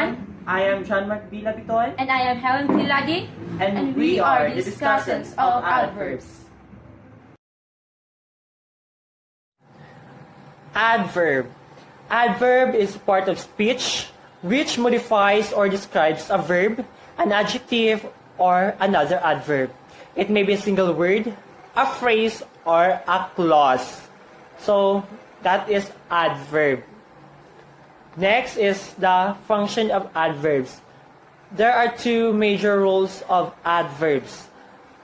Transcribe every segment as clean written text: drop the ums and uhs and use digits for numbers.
everyone. I am John Mark B. Labiton. And I am Helen Tilagi. And we are the discussants of adverbs. Adverb. Adverb is part of speech which modifies or describes a verb, an adjective, or another adverb. It may be a single word, a phrase, or a clause. So that is adverb. Next is the function of adverbs. There are two major roles of adverbs.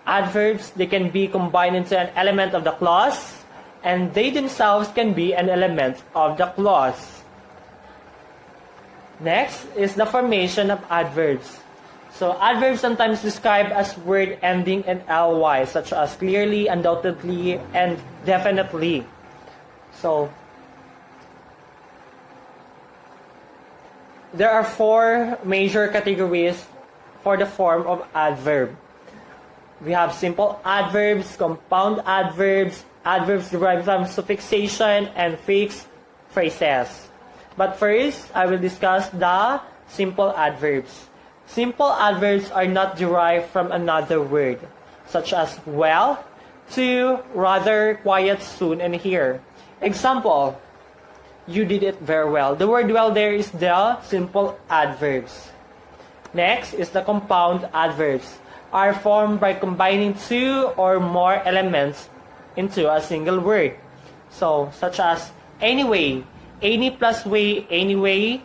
Adverbs, they can be combined into an element of the clause, and they themselves can be an element of the clause. Next is the formation of adverbs. So adverbs sometimes described as word ending in ly, such as clearly, undoubtedly, and definitely. So there are four major categories for the form of adverb. We have simple adverbs, compound adverbs, adverbs derived from suffixation, and fixed phrases. But first, I will discuss the simple adverbs. Simple adverbs are not derived from another word, such as well, to, rather, quiet, soon, and here. Example, you did it very well. The word well there is the simple adverbs. Next is the compound adverbs, are formed by combining two or more elements into a single word. So, such as anyway, any plus way, anyway,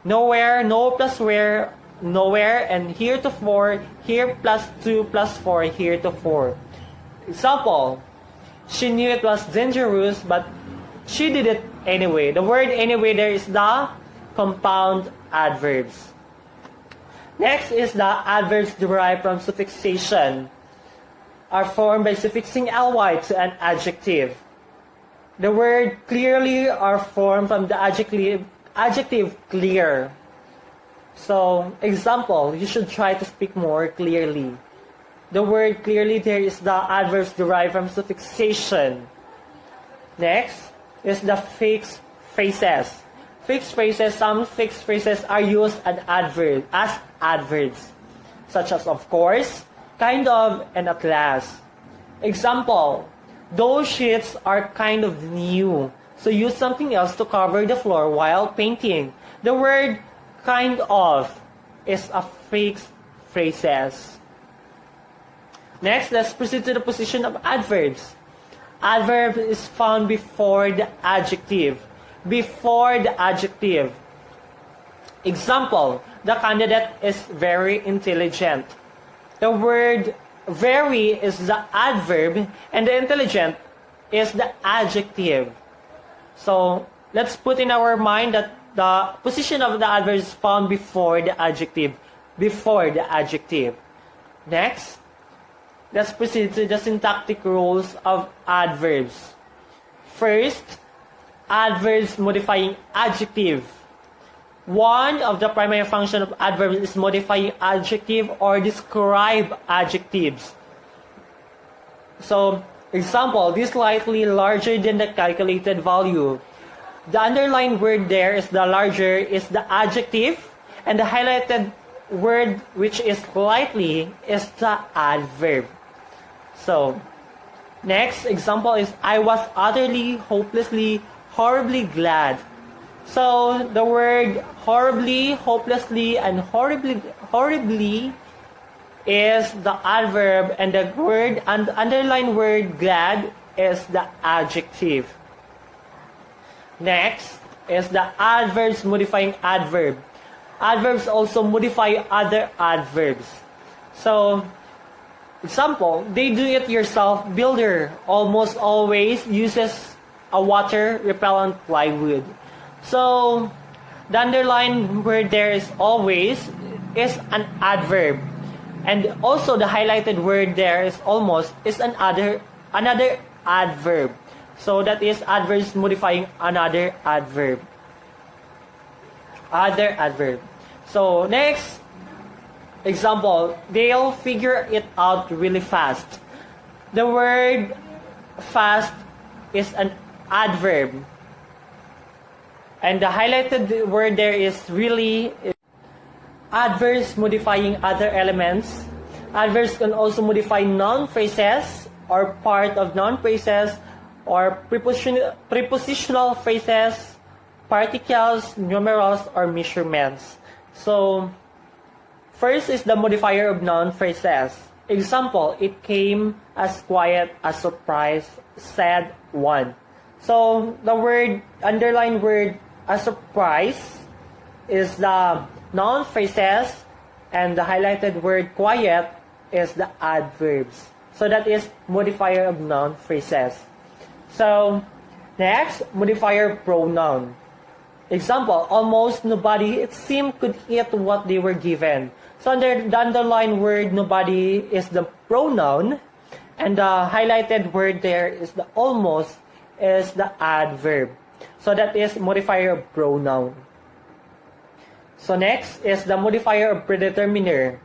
nowhere, no plus where, nowhere, and heretofore, here plus 2 plus 4, heretofore. Example, she knew it was dangerous, but she did it anyway. The word anyway there is the compound adverbs. Next is the adverbs derived from suffixation, are formed by suffixing ly to an adjective. The word clearly are formed from the adjective clear. So, example, you should try to speak more clearly. The word clearly there is the adverbs derived from suffixation. Next is the fixed phrases. Fixed phrases, some fixed phrases are used as adverbs, such as of course, kind of, and at last. Example, those sheets are kind of new, so use something else to cover the floor while painting. The word kind of is a fixed phrases. Next, let's proceed to the position of adverbs. Adverb is found before the adjective. Before the adjective. Example, the candidate is very intelligent. The word very is the adverb and the intelligent is the adjective. So, let's put in our mind that the position of the adverb is found before the adjective. Before the adjective. Next, let's proceed to the syntactic rules of adverbs. First, adverbs modifying adjective. One of the primary functions of adverbs is modifying adjective or describe adjectives. So, example, this slightly larger than the calculated value. The underlined word there is the larger is the adjective, and the highlighted word which is slightly is the adverb. So, next example is I was utterly, hopelessly, horribly glad. So, the word horribly, hopelessly, and horribly is the adverb, and the word and underlined word glad is the adjective. Next is the adverbs modifying adverb. Adverbs also modify other adverbs. So, example, they do it yourself builder almost always uses a water repellent plywood. So, the underlined word there is always is an adverb. And also the highlighted word there is almost is another adverb. So that is adverbs modifying another adverb. Other adverb. So next example, they'll figure it out really fast. The word fast is an adverb. And the highlighted word there is really. adverbs modifying other elements. Adverbs can also modify noun phrases or part of noun phrases or prepositional phrases, particles, numerals, or measurements. So, first is the modifier of noun phrases. Example, it came as quiet as surprise, said one. So, the underlined word as surprise is the noun phrases, and the highlighted word quiet is the adverbs. So that is modifier of noun phrases. So next, modifier pronoun. Example, almost nobody, it seemed, could eat what they were given. So under the underlined word nobody is the pronoun, and the highlighted word there is the almost is the adverb. So that is modifier of pronoun. So next is the modifier of predeterminer.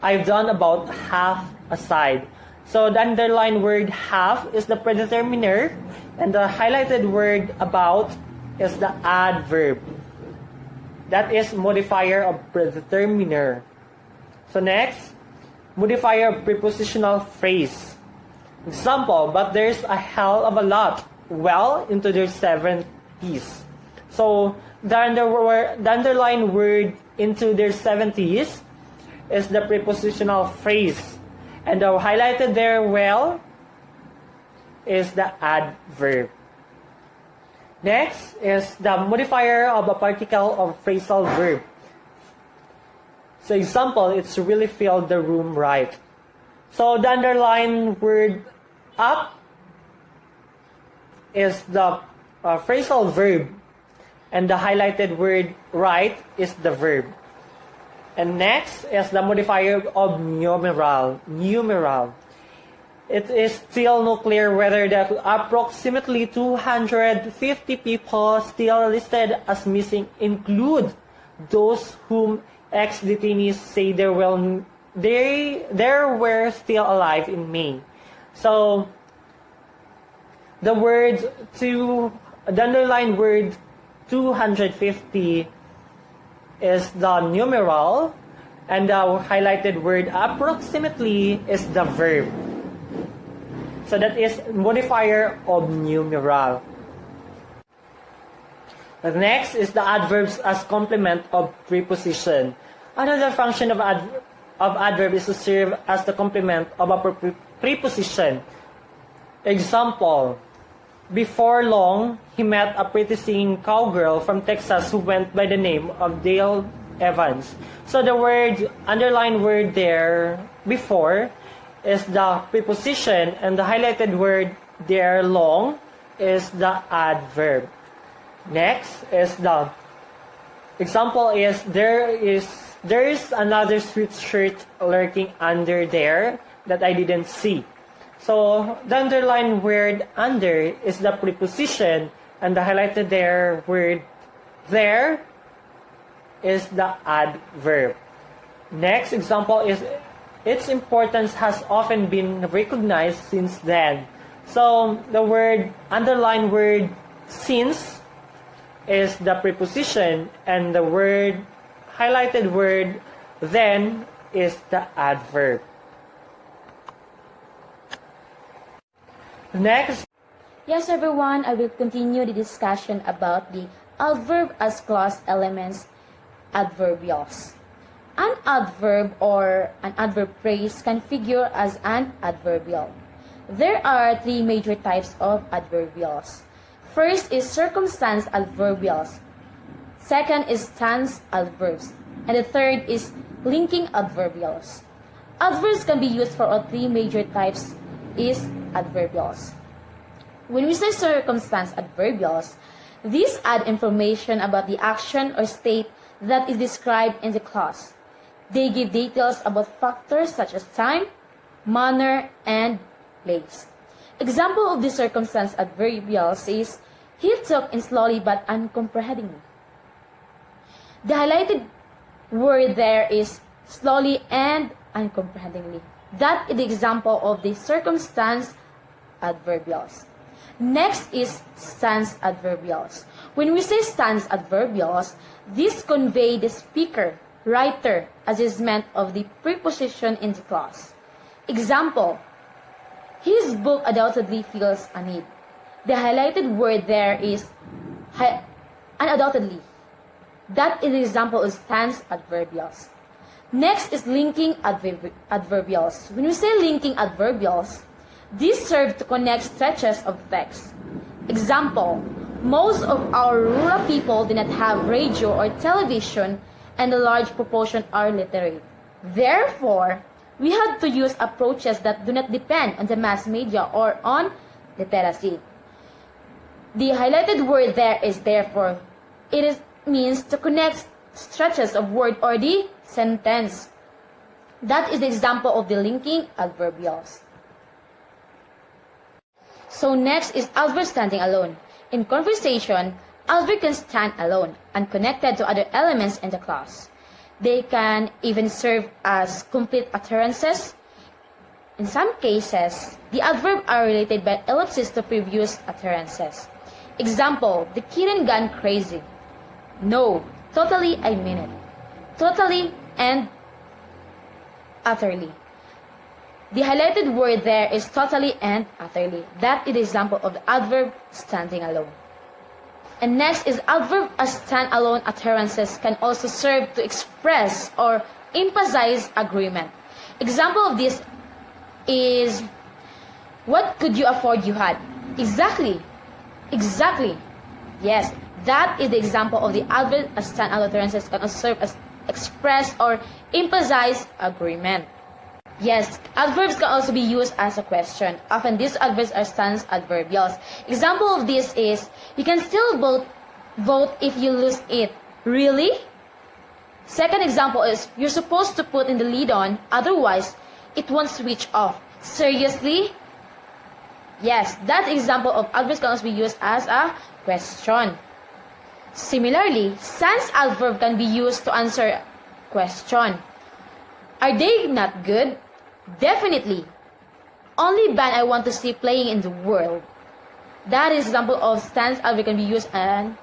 I've done about half a side. So the underlined word half is the predeterminer, and the highlighted word about is the adverb. That is modifier of predeterminer. So next, modifier of prepositional phrase. Example, but there's a hell of a lot, well into their 70s. So the underlined word into their 70s is the prepositional phrase. And the highlighted there, well, is the adverb. Next is the modifier of a particle or phrasal verb. So example, it's really filled the room right. So the underlined word up is the phrasal verb, and the highlighted word right is the verb. And next is the modifier of numeral. It is still not clear whether the approximately 250 people still listed as missing include those whom ex-detainees say they were still alive in May. So the underlined word 250 is the numeral, and the highlighted word approximately is the verb. So that is modifier of numeral. The next is the adverbs as complement of preposition. Another function of adverb is to serve as the complement of a preposition. Example, before long, he met a pretty singing cowgirl from Texas who went by the name of Dale Evans. So the underlined word there, before, is the preposition, and the highlighted word there, long, is the adverb. Next is the example is there is another sweet shirt lurking under there that I didn't see. So the underlined word under is the preposition, and the highlighted there word there is the adverb. Next example is its importance has often been recognized since then. So the underlined word since is the preposition, and the highlighted word then is the adverb. Next. Yes, everyone, I will continue the discussion about the adverb as clause elements, adverbials. An adverb or an adverb phrase can figure as an adverbial. There are three major types of adverbials. First is circumstance adverbials. Second is tense adverbs. And the third is linking adverbials. Adverbs can be used for all three major types is adverbials. When we say circumstance adverbials, these add information about the action or state that is described in the clause. They give details about factors such as time, manner, and place. Example of the circumstance adverbials is, he took in slowly but uncomprehendingly. The highlighted word there is slowly and uncomprehendingly. That is the example of the circumstance adverbials. Next is stance adverbials. When we say stance adverbials, these convey the speaker writer as is meant of the preposition in the clause. Example, his book undoubtedly feels a need. The highlighted word there is undoubtedly. That is the example of stance adverbials. Next is linking adverbials. When we say linking adverbials, these serve to connect stretches of text. Example, most of our rural people do not have radio or television, and a large proportion are literate. Therefore, we have to use approaches that do not depend on the mass media or on literacy. The highlighted word there is therefore. It means to connect stretches of word or the sentence. That is the example of the linking adverbials. So next is adverb standing alone. In conversation, adverb can stand alone, unconnected to other elements in the clause. They can even serve as complete utterances. In some cases, the adverbs are related by ellipsis to previous utterances. Example, the kitten gone crazy. No, totally, I mean it. Totally and utterly. The highlighted word there is totally and utterly. That is the example of the adverb standing alone. And next is adverb as stand-alone utterances can also serve to express or emphasize agreement. Example of this is, what could you afford you had? Exactly. Exactly. Yes, that is the example of the adverb as stand-alone utterances can also serve as express or emphasize agreement. Yes, adverbs can also be used as a question. Often these adverbs are stance adverbials. Example of this is, you can still vote if you lose it. Really? Second example is, you're supposed to put in the lid on, otherwise it won't switch off. Seriously? Yes, that example of adverbs can also be used as a question. Similarly, stance adverb can be used to answer a question. Are they not good? Definitely. Only band I want to see playing in the world. That is example of stance adverb can be used and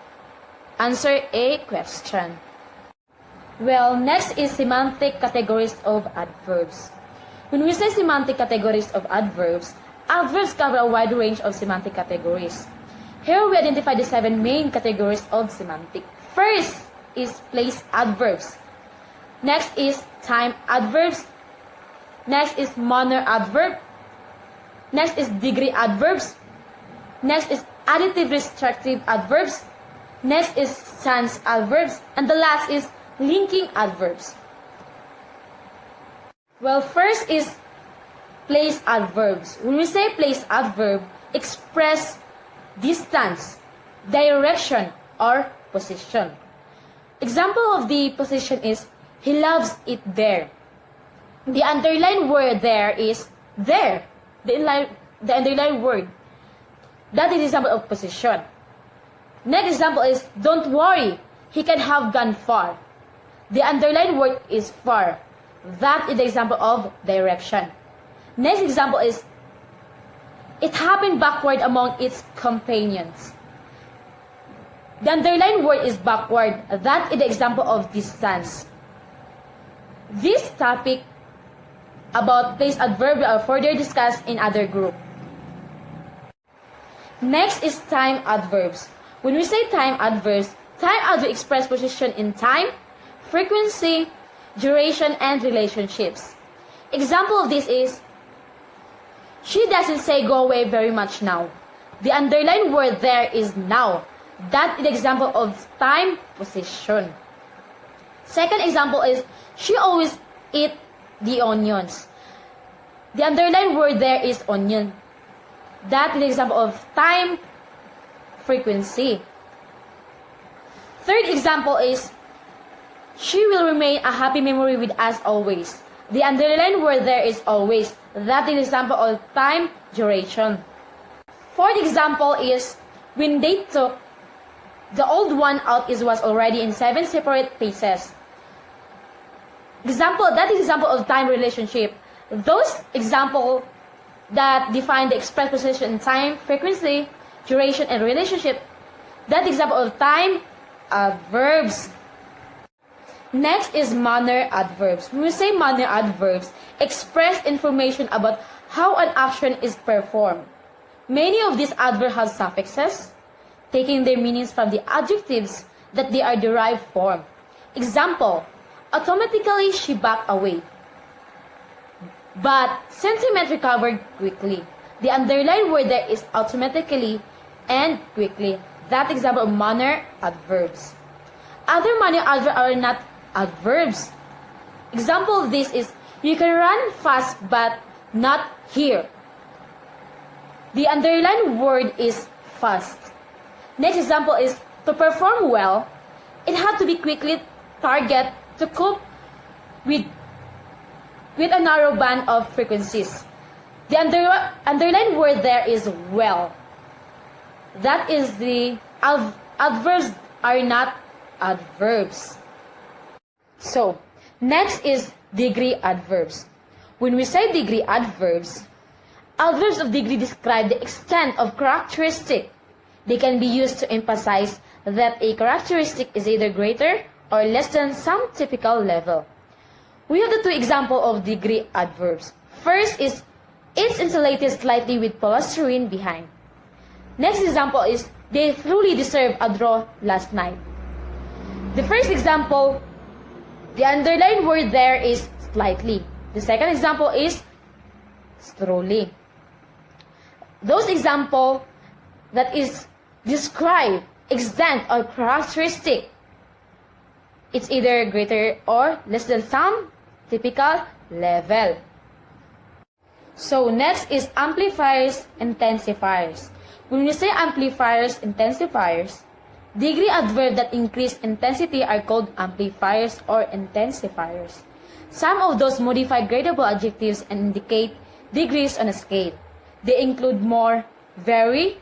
answer a question. Well, next is semantic categories of adverbs. When we say semantic categories of adverbs, adverbs cover a wide range of semantic categories. Here we identify the 7 main categories of semantic. First is place adverbs. Next is time adverbs. Next is manner adverb. Next is degree adverbs. Next is additive restrictive adverbs. Next is stance adverbs. And the last is linking adverbs. Well, first is place adverbs. When we say place adverb, express distance, direction, or position. Example of the position is, he loves it there. The underlined word there is there. The underlined word. That is the example of position. Next example is, don't worry, he can have gone far. The underlined word is far. That is the example of direction. Next example is, it happened backward among its companions. The underlined word is backward. That is the example of distance. This topic about place adverb will further discussed in other group. Next is time adverbs. When we say time adverbs express position in time, frequency, duration, and relationships. Example of this is, she doesn't say go away very much now. The underlined word there is now. That is the example of time position. Second example is, she always eat the onions. The underlined word there is onion. That is the example of time frequency. Third example is, she will remain a happy memory with us always. The underlined word there is always. That is the example of time duration. Fourth example is, when they took the old one out, it was already in 7 separate pieces. That is example of time relationship. Those examples that define the express position in time, frequency, duration, and relationship, that example of time adverbs. Next is manner adverbs. When we say manner adverbs, express information about how an action is performed. Many of these adverbs have suffixes, taking their meanings from the adjectives that they are derived from. Example, automatically she backed away. But sentiment recovered quickly. The underlined word there is automatically and quickly. That example of manner adverbs. Other manner adverbs are not adverbs. Example of this is, you can run fast but not here. The underlined word is fast. Next example is, to perform well, it had to be quickly target to cope with a narrow band of frequencies. The underlined word there is well. That is the adverbs are not adverbs. So, next is degree adverbs. When we say degree adverbs, adverbs of degree describe the extent of characteristic. They can be used to emphasize that a characteristic is either greater or less than some typical level. We have the two examples of degree adverbs. First is, it's insulated slightly with polystyrene behind. Next example is, they truly deserve a draw last night. The first example, the underlined word there is slightly. The second example is truly. Those examples that is describe extent or characteristic, it's either greater or less than some typical level. So next is amplifiers, intensifiers. When we say amplifiers, intensifiers, degree adverb that increase intensity are called amplifiers or intensifiers. Some of those modify gradable adjectives and indicate degrees on a scale. They include more, very,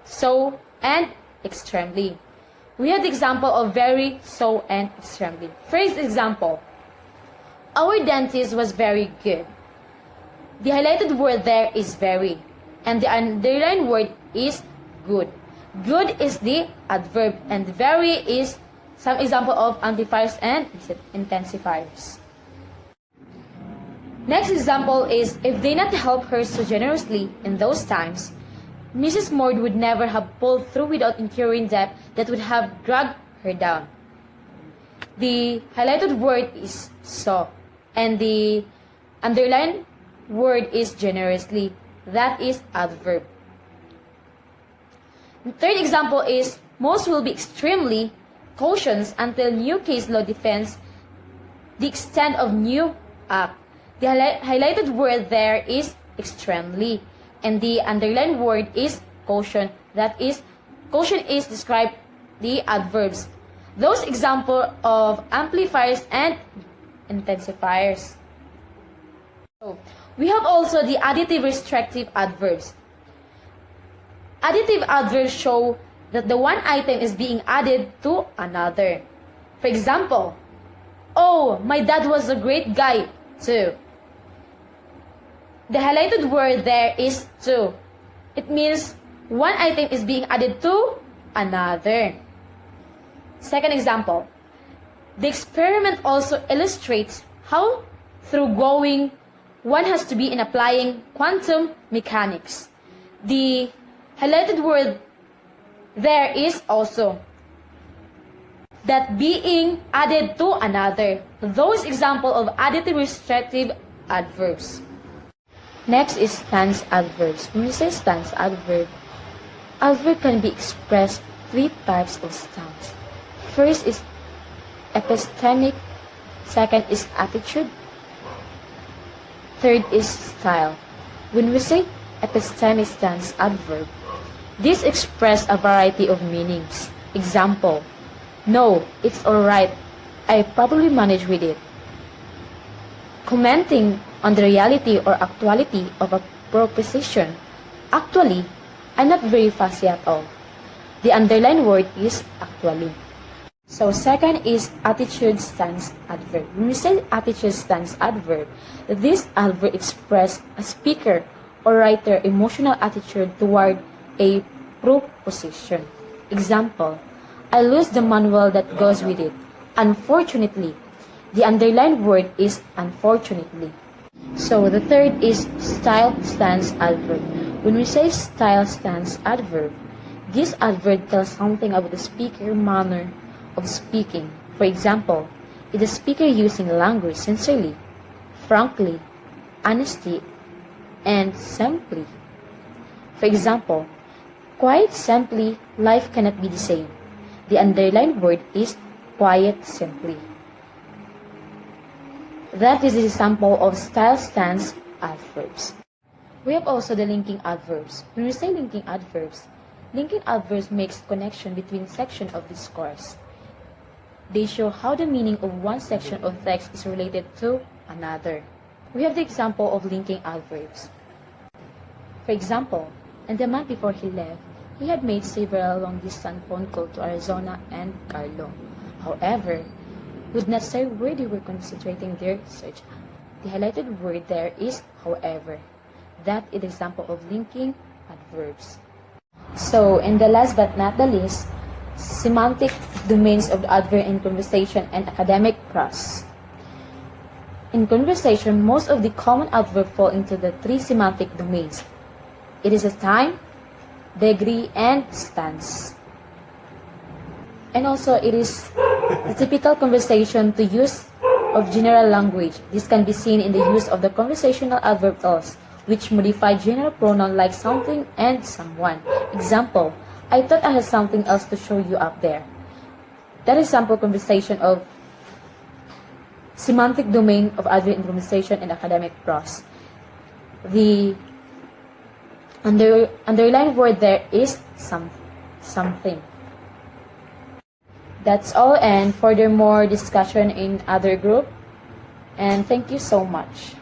so, and extremely. We have the example of very, so, and extremely. First example, our dentist was very good. The highlighted word there is very, and the underlined word is good. Good is the adverb, and very is some example of amplifiers and intensifiers. Next example is, if they not help her so generously in those times, Mrs. Mord would never have pulled through without incurring debt that would have dragged her down. The highlighted word is so, and the underlined word is generously. That is adverb. The third example is, most will be extremely cautious until new case law defends the extent of new act. The highlighted word there is extremely, and the underlined word is caution. That is, caution is describe the adverbs. Those examples of amplifiers and intensifiers. So, we have also the additive restrictive adverbs. Additive adverbs show that the one item is being added to another. For example, oh, my dad was a great guy too. The highlighted word there is to. It means one item is being added to another. Second example, the experiment also illustrates how through going one has to be in applying quantum mechanics. The highlighted word there is also. That being added to another. Those examples of additive restrictive adverbs. Next is stance adverbs. When we say stance adverb can be expressed three types of stance. First is epistemic, second is attitude, third is style. When we say epistemic stance adverb, this express a variety of meanings. Example, no, it's alright, I probably manage with it. Commenting on the reality or actuality of a proposition. Actually, I'm not very fussy at all. The underlined word is actually. So second is attitude stance adverb. When we say attitude stance adverb, this adverb expresses a speaker or writer emotional attitude toward a proposition. Example, I lose the manual that goes with it. Unfortunately, The underlined word is unfortunately. So the third is style stance adverb. When we say style stance adverb, this adverb tells something about the speaker manner of speaking. For example, is the speaker using language sincerely, frankly, honestly, and simply? For example, quite simply, life cannot be the same. The underlined word is quiet simply. That is an example of style stance adverbs. We have also the linking adverbs. When we say linking adverbs makes connection between sections of discourse. They show how the meaning of one section of text is related to another. We have the example of linking adverbs. For example, in the month before he left, he had made several long-distance phone calls to Arizona and Carlo. However, would not say where they were concentrating their search. The highlighted word there is however. That is an example of linking adverbs. So, and the last but not the least, semantic domains of the adverb in conversation and academic prose. In conversation, most of the common adverbs fall into the three semantic domains. It is a time, degree, and stance. And also, it is the typical conversation to use of general language. This can be seen in the use of the conversational adverb else, which modify general pronoun like something and someone. Example, I thought I had something else to show you up there. That is sample conversation of semantic domain of adverb in conversation and academic prose. The underlined word there is something. That's all, and furthermore discussion in other group. And thank you so much.